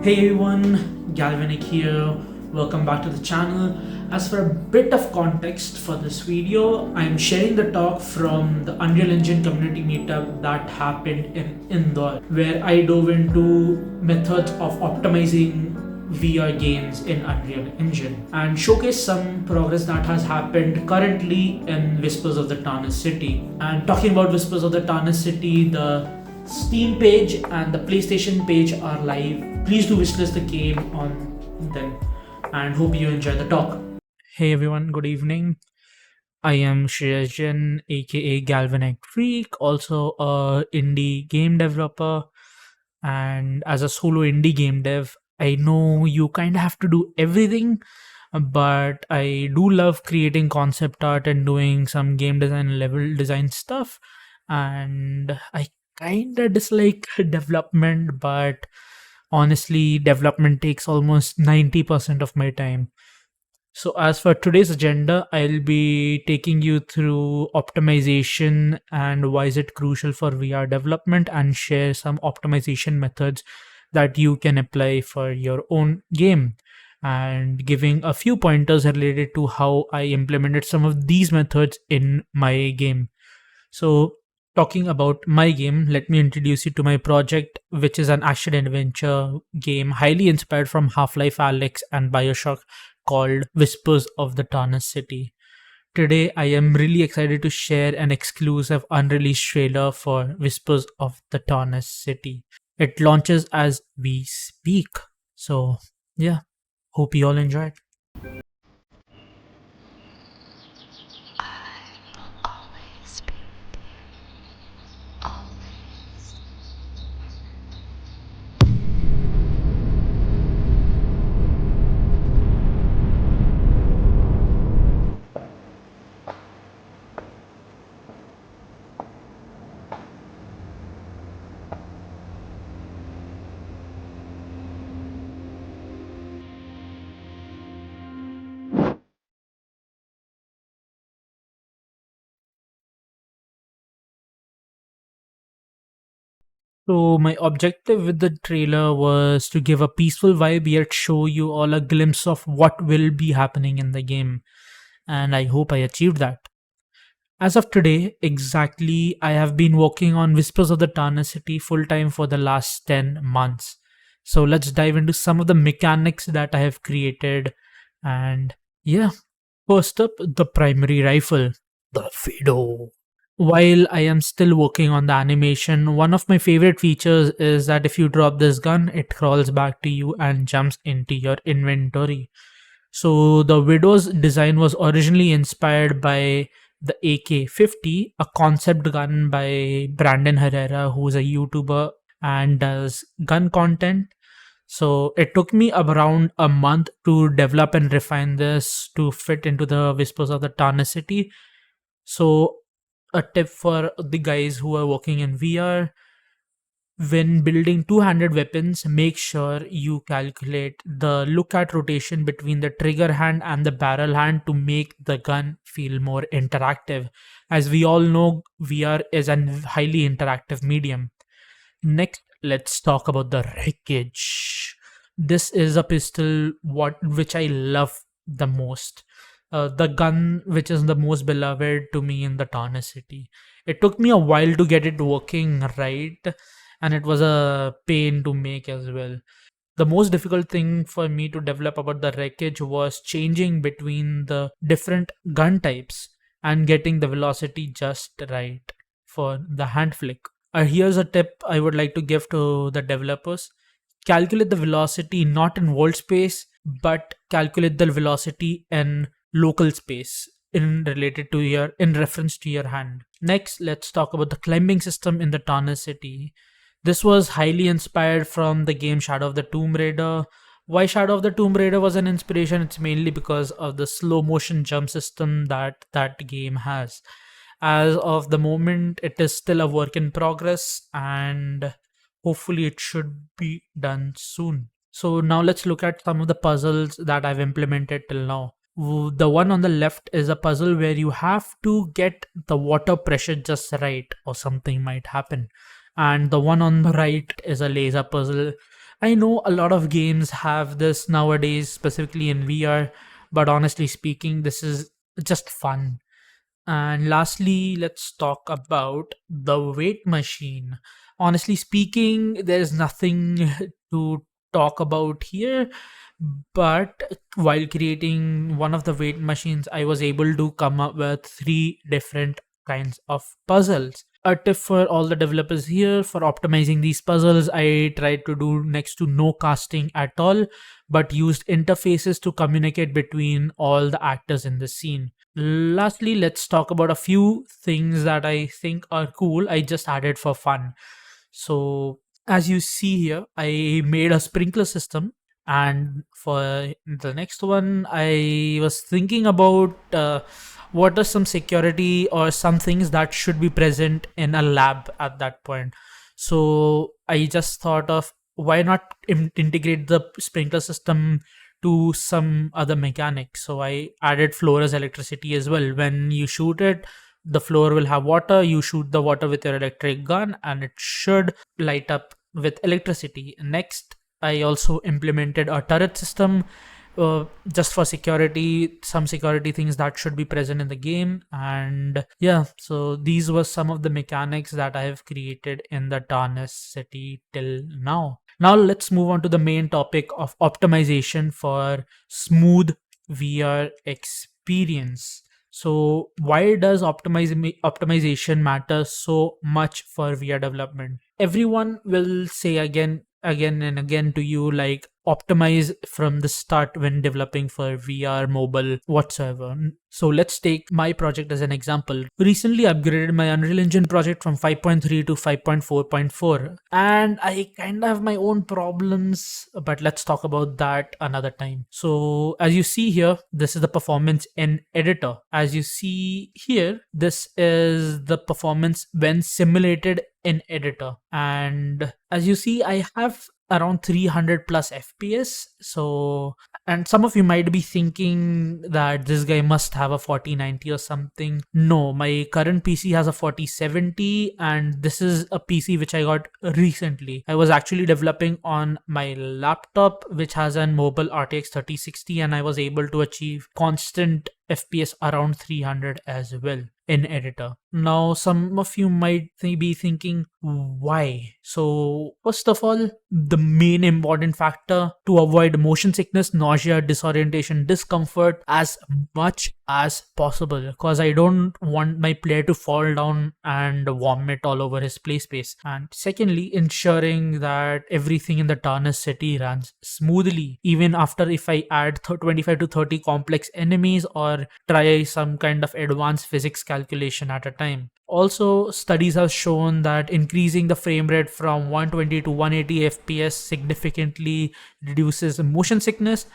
Hey everyone, Galvanic here. Welcome back to the channel. As for a bit of context for this video, I am sharing the talk from the Unreal Engine Community Meetup that happened in Indore, where I dove into methods of optimizing VR games in Unreal Engine and showcase some progress that has happened currently in Whispers of the Tarnished City. And talking about Whispers of the Tarnished City, the Steam page and the PlayStation page are live. Please do wishlist the game on them and hope you enjoy the talk. Hey everyone, good evening. I am Shreyajan, aka Galvanic Freak, also a indie game developer. And as a solo indie game dev, I know you kind of have to do everything, but I do love creating concept art and doing some game design, level design stuff. And I kind of dislike development, but honestly, development takes almost 90% of my time. So, as for today's agenda, I'll be taking you through optimization and why is it crucial for VR development, and share some optimization methods that you can apply for your own game, and giving a few pointers related to how I implemented some of these methods in my game. So, talking about my game, let me introduce you to my project, which is an action adventure game highly inspired from Half-Life Alyx and Bioshock, called Whispers of the Tarnished City. Today, I am really excited to share an exclusive unreleased trailer for Whispers of the Tarnished City. It launches as we speak. So, yeah, hope you all enjoy it. Always be always. So my objective with the trailer was to give a peaceful vibe yet show you all a glimpse of what will be happening in the game, and I hope I achieved that. As of today, exactly, I have been working on Whispers of the Tarnished City full time for the last 10 months. So let's dive into some of the mechanics that I have created. And yeah, first up, the primary rifle, the Fido. While I am still working on the animation, one of my favorite features is that if you drop this gun, it crawls back to you and jumps into your inventory. So the Widow's design was originally inspired by the AK-50, a concept gun by Brandon Herrera, who's a YouTuber and does gun content. So it took me around a month to develop and refine this to fit into the Whispers of the Tarnished City. So a tip for the guys who are working in VR: when building two-handed weapons, make sure you calculate the look at rotation between the trigger hand and the barrel hand to make the gun feel more interactive. As we all know, VR is a highly interactive medium. Next, let's talk about the wreckage. This is a pistol which I love the most. The gun which is the most beloved to me in the Tarnished City. It took me a while to get it working right, and it was a pain to make as well. The most difficult thing for me to develop about the wreckage was changing between the different gun types and getting the velocity just right for the hand flick. Here's a tip I would like to give to the developers: calculate the velocity not in volt space, but calculate the velocity in local space in reference to your hand. Next, let's talk about the climbing system in the Tarnished City. This was highly inspired from the game Shadow of the Tomb Raider. Why Shadow of the Tomb Raider was an inspiration? It's mainly because of the slow motion jump system that that game has. As of the moment, it is still a work in progress, and hopefully it should be done soon. So now let's look at some of the puzzles that I've implemented till now. The one on the left is a puzzle where you have to get the water pressure just right or something might happen. And the one on the right is a laser puzzle I know a lot of games have this nowadays, specifically in VR, but honestly speaking, this is just fun. And lastly, let's talk about the weight machine. Honestly speaking, there's nothing to talk about here, but while creating one of the weight machines, I was able to come up with three different kinds of puzzles. A tip for all the developers here: for optimizing these puzzles, I tried to do next to no casting at all, but used interfaces to communicate between all the actors in the scene. Lastly, let's talk about a few things that I think are cool. I just added for fun. So, as you see here, I made a sprinkler system, and for the next one, I was thinking about what are some security or some things that should be present in a lab at that point. So, I just thought of why not integrate the sprinkler system to some other mechanic. So I added floor as electricity as well. When you shoot it, the floor will have water. You shoot the water with your electric gun, and it should light up with electricity. Next, I also implemented a turret system, just for security, some security things that should be present in the game. And yeah, so these were some of the mechanics that I have created in the Tarnished City till now. Now let's move on to the main topic of optimization for smooth VR experience. So why does optimization matter so much for VR development? Everyone will say again and again to you, like, optimize from the start when developing for VR, mobile, whatsoever. So let's take my project as an example. Recently upgraded my Unreal Engine project from 5.3 to 5.4.4, and I kind of have my own problems, but let's talk about that another time. So as you see here, this is the performance in editor. As you see here, this is the performance when simulated in editor, and as you see, I have around 300 plus fps. So, and some of you might be thinking that this guy must have a 4090 or something. No, my current PC has a 4070, and this is a PC which I got recently. I was actually developing on my laptop, which has a mobile RTX 3060, and I was able to achieve constant FPS around 300 as well in editor. Now, some of you might be thinking, why? So, first of all, the main important factor to avoid motion sickness, nausea, disorientation, discomfort as much as possible, because I don't want my player to fall down and vomit all over his play space. And secondly, ensuring that everything in the Tarnished City runs smoothly, even after if I add 25 to 30 complex enemies or try some kind of advanced physics calculation at a time. Also, studies have shown that increasing the frame rate from 120 to 180 fps significantly reduces motion sickness.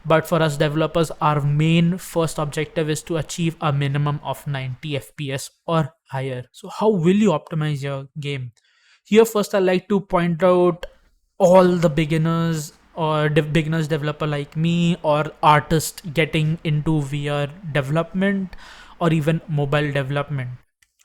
But for us developers, our main first objective is to achieve a minimum of 90 fps or higher. So how will you optimize your game? Here, first, I like to point out all the beginners or beginners developer like me, or artists getting into VR development or even mobile development.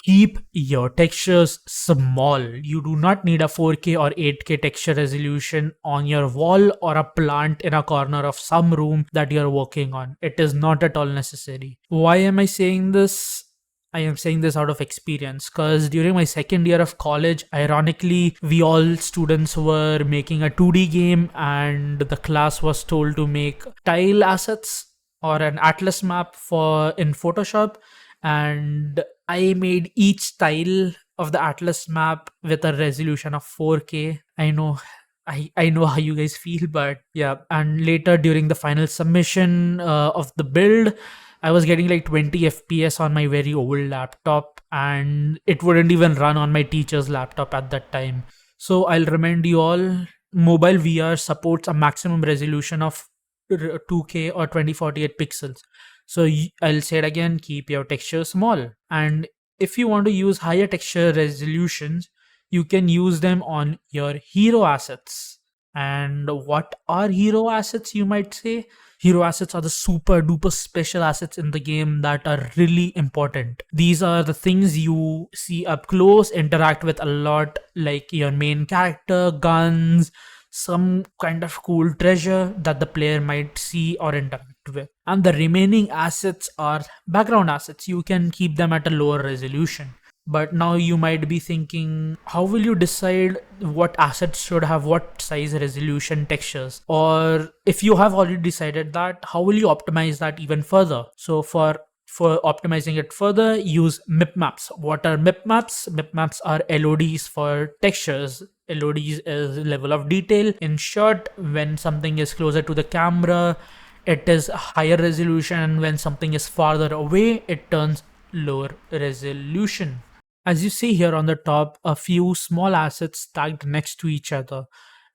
Keep your textures small. You do not need a 4K or 8K texture resolution on your wall or a plant in a corner of some room that you're working on. It is not at all necessary. Why am I saying this? I am saying this out of experience, because during my second year of college, ironically, we all students were making a 2D game, and the class was told to make tile assets or an atlas map for in Photoshop. And I made each tile of the atlas map with a resolution of 4K. I know, I know how you guys feel, but yeah. And later during the final submission of the build, I was getting like 20 FPS on my very old laptop, and it wouldn't even run on my teacher's laptop at that time. So I'll remind you all, mobile VR supports a maximum resolution of 2K or 2048 pixels. So I'll say it again, keep your texture small. And if you want to use higher texture resolutions, you can use them on your hero assets. And what are hero assets, you might say? Hero assets are the super duper special assets in the game that are really important. These are the things you see up close, interact with a lot, like your main character, guns, some kind of cool treasure that the player might see or interact with. And the remaining assets are background assets. You can keep them at a lower resolution. But now you might be thinking, how will you decide what assets should have what size, resolution, textures? Or if you have already decided that, how will you optimize that even further? So for optimizing it further, use MIP maps. What are MIP maps? MIP maps are LODs for textures. LODs is level of detail. In short, when something is closer to the camera, it is a higher resolution. When something is farther away, it turns lower resolution. As you see here on the top, a few small assets stacked next to each other.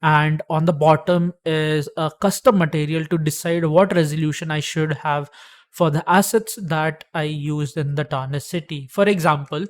And on the bottom is a custom material to decide what resolution I should have for the assets that I used in the Tarnished City. For example,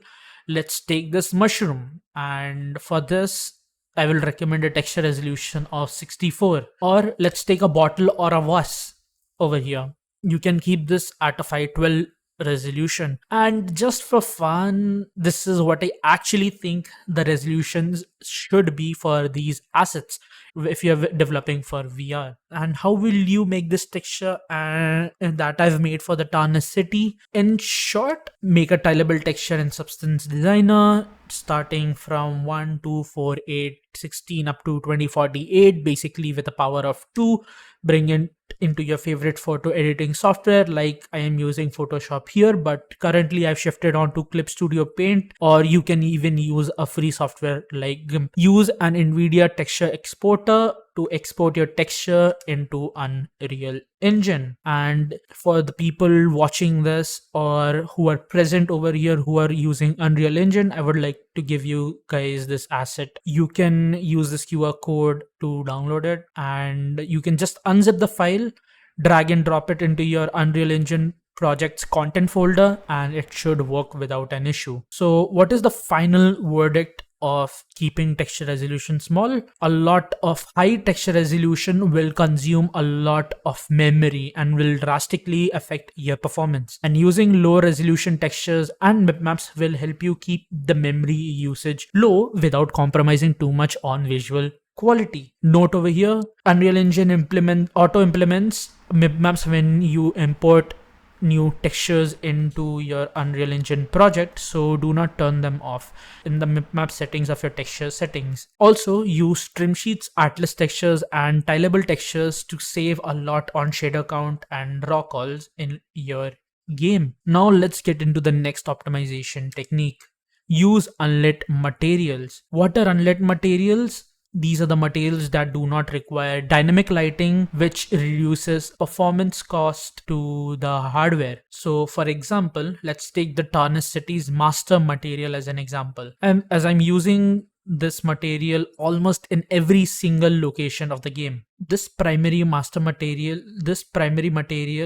let's take this mushroom. And for this, I will recommend a texture resolution of 64. Or let's take a bottle or a vase over here. You can keep this at a 512 resolution. And just for fun, this is what I actually think the resolutions should be for these assets if you're developing for VR. And how will you make this texture and that I've made for the Tarnished City? In short, make a tileable texture in Substance Designer starting from 1, 2, 4, 8, 16 up to 2048, basically with a power of 2. Bring it into your favorite photo editing software, like I am using Photoshop here, but currently I've shifted on to Clip Studio Paint, or you can even use a free software like GIMP. Use an NVIDIA texture exporter to export your texture into Unreal Engine. And for the people watching this or who are present over here who are using Unreal Engine, I would like to give you guys this asset. You can use this QR code to download it, and you can just unzip the file, drag and drop it into your Unreal Engine project's content folder, and it should work without an issue. So what is the final verdict of keeping texture resolution small? A lot of high texture resolution will consume a lot of memory and will drastically affect your performance. And using low resolution textures and bitmaps will help you keep the memory usage low without compromising too much on visual quality. Note over here, Unreal Engine auto implements bitmaps when you import new textures into your Unreal Engine project, so do not turn them off in the map settings of your texture settings. Also, use trim sheets, atlas textures, and tileable textures to save a lot on shader count and raw calls in your game. Now let's get into the next optimization technique. Use unlit materials. What are unlit materials? These are the materials that do not require dynamic lighting, which reduces performance cost to the hardware. So for example, let's take the Tarnished City's master material as an example. And as I'm using this material almost in every single location of the game. This primary material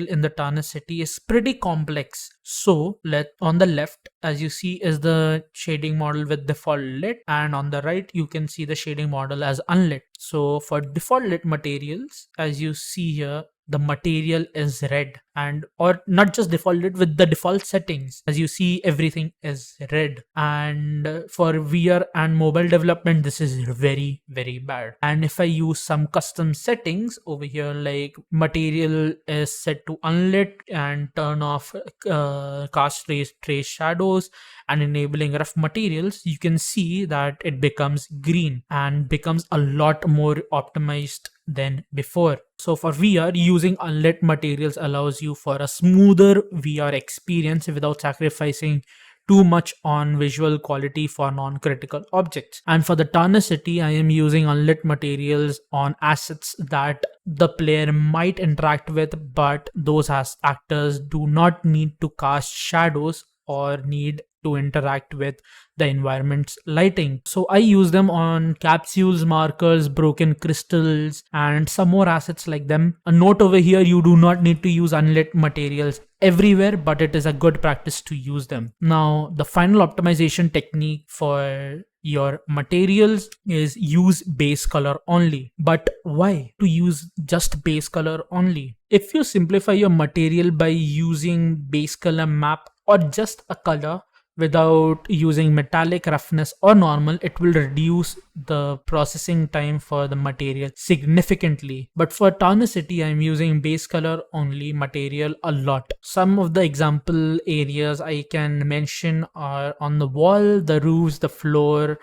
in the Tarnished City is pretty complex. So on the left, as you see, is the shading model with default lit, and on the right you can see the shading model as unlit. So for default lit materials, as you see here, the material is red, and or not just defaulted with the default settings. As you see, everything is red. And for VR and mobile development, this is very, very bad. And if I use some custom settings over here, like material is set to unlit and turn off cast trace shadows and enabling rough materials, you can see that it becomes green and becomes a lot more optimized than before. So for VR, using unlit materials allows you for a smoother VR experience without sacrificing too much on visual quality for non-critical objects. And for the Tarnished City, I am using unlit materials on assets that the player might interact with, but those actors do not need to cast shadows or need to interact with the environment's lighting. So I use them on capsules, markers, broken crystals, and some more assets like them. A note over here, you do not need to use unlit materials everywhere, but it is a good practice to use them. Now, the final optimization technique for your materials is use base color only. But why to use just base color only? If you simplify your material by using base color map or just a color, Without using metallic, roughness, or normal, it will reduce the processing time for the material significantly. But for Tarnished City, I'm using base color only material a lot. Some of the example areas I can mention are on the wall, the roofs, the floor,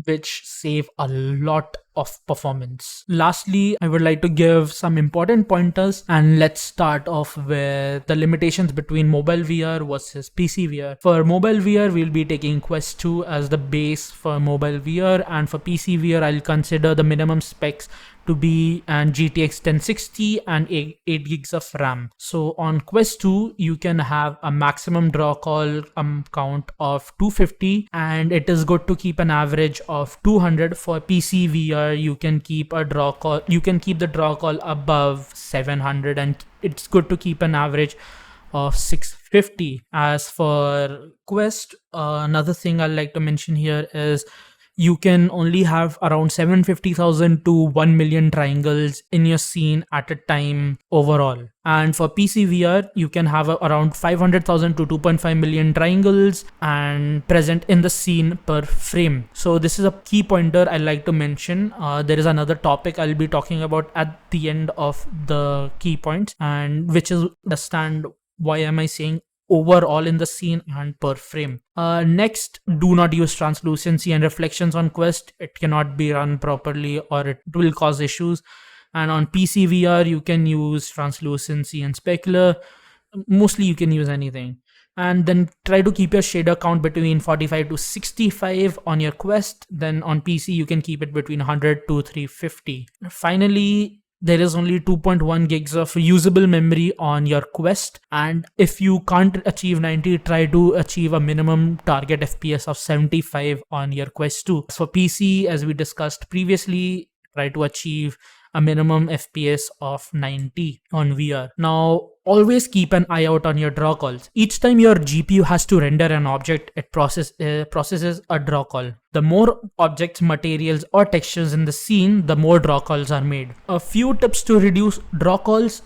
which save a lot of performance. Lastly, I would like to give some important pointers, and let's start off with the limitations between mobile VR versus PC VR. For mobile VR, we'll be taking Quest 2 as the base for mobile VR, and for PC VR, I'll consider the minimum specs to be an GTX 1060 and 8 gigs of RAM. So on Quest 2, you can have a maximum draw call count of 250, and it is good to keep an average of 200. For PC VR, you can keep a draw call. You can keep the draw call above 700, and it's good to keep an average of 650. As for Quest, another thing I'd like to mention here is you can only have around 750,000 to 1 million triangles in your scene at a time overall. And for PC VR, you can have around 500,000 to 2.5 million triangles and present in the scene per frame. So this is a key pointer I like to mention. There is another topic I'll be talking about at the end of the key points, and which is understand why am I saying overall in the scene and per frame. Next, do not use translucency and reflections on Quest. It cannot be run properly or it will cause issues. And on PC VR, you can use translucency and specular. Mostly you can use anything. And then try to keep your shader count between 45 to 65 on your Quest. Then on PC, you can keep it between 100 to 350. Finally, there is only 2.1 gigs of usable memory on your Quest, and if you can't achieve 90, try to achieve a minimum target FPS of 75 on your Quest 2. For PC, as we discussed previously, try to achieve a minimum FPS of 90 on VR. Now, always keep an eye out on your draw calls. Each time your GPU has to render an object, it processes a draw call. The more objects, materials, or textures in the scene, the more draw calls are made. A few tips to reduce draw calls.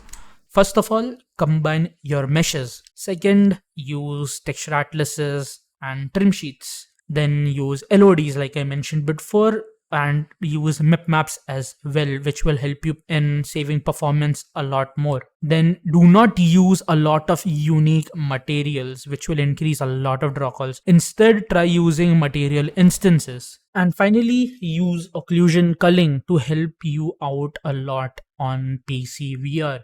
First of all, combine your meshes. Second, use texture atlases and trim sheets. Then use LODs like I mentioned before, and use mip maps as well, which will help you in saving performance a lot more. Then do not use a lot of unique materials, which will increase a lot of draw calls. Instead, try using material instances. And finally, use occlusion culling to help you out a lot on PC VR.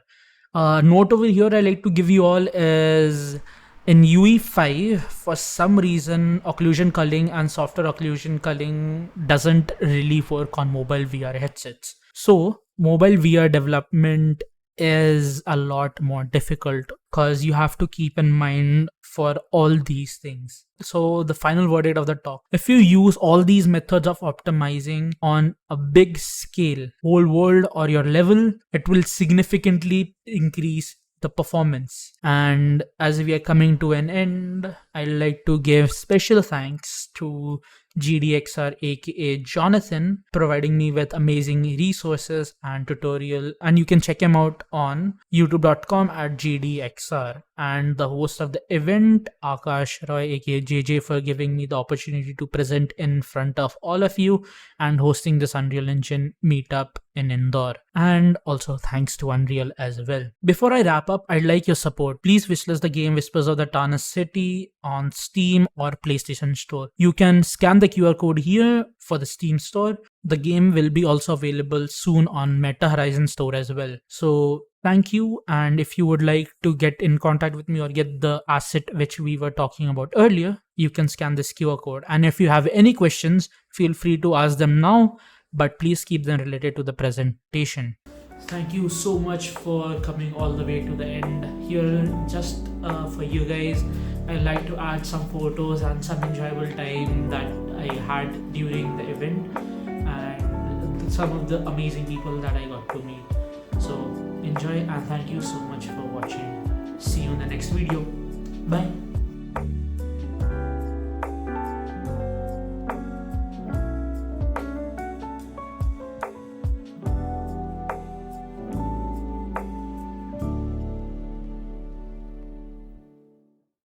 Note over here I like to give you all is in UE5, for some reason, occlusion culling and software occlusion culling doesn't really work on mobile VR headsets. So mobile VR development is a lot more difficult because you have to keep in mind for all these things. So the final verdict of the talk: if you use all these methods of optimizing on a big scale, whole world or your level, it will significantly increase the performance. And as we are coming to an end, I'd like to give special thanks to GDXR aka Jonathan, providing me with amazing resources and tutorial, and you can check him out on youtube.com at GDXR, and the host of the event, Akash Roy aka JJ, for giving me the opportunity to present in front of all of you and hosting this Unreal Engine meetup in Indore. And also thanks to Unreal as well. Before I wrap up, I'd like your support. Please wishlist the game Whispers of the Tarnished City on Steam or PlayStation Store. You can scan the QR code here for the Steam store. The game will be also available soon on Meta Horizon Store as well. So thank you, and if you would like to get in contact with me or get the asset which we were talking about earlier, you can scan this QR code. And if you have any questions, feel free to ask them now, but please keep them related to the presentation. Thank you so much for coming all the way to the end here. Just for you guys, I like to add some photos and some enjoyable time that I had during the event and some of the amazing people that I got to meet. So enjoy, and thank you so much for watching. See you in the next video. Bye.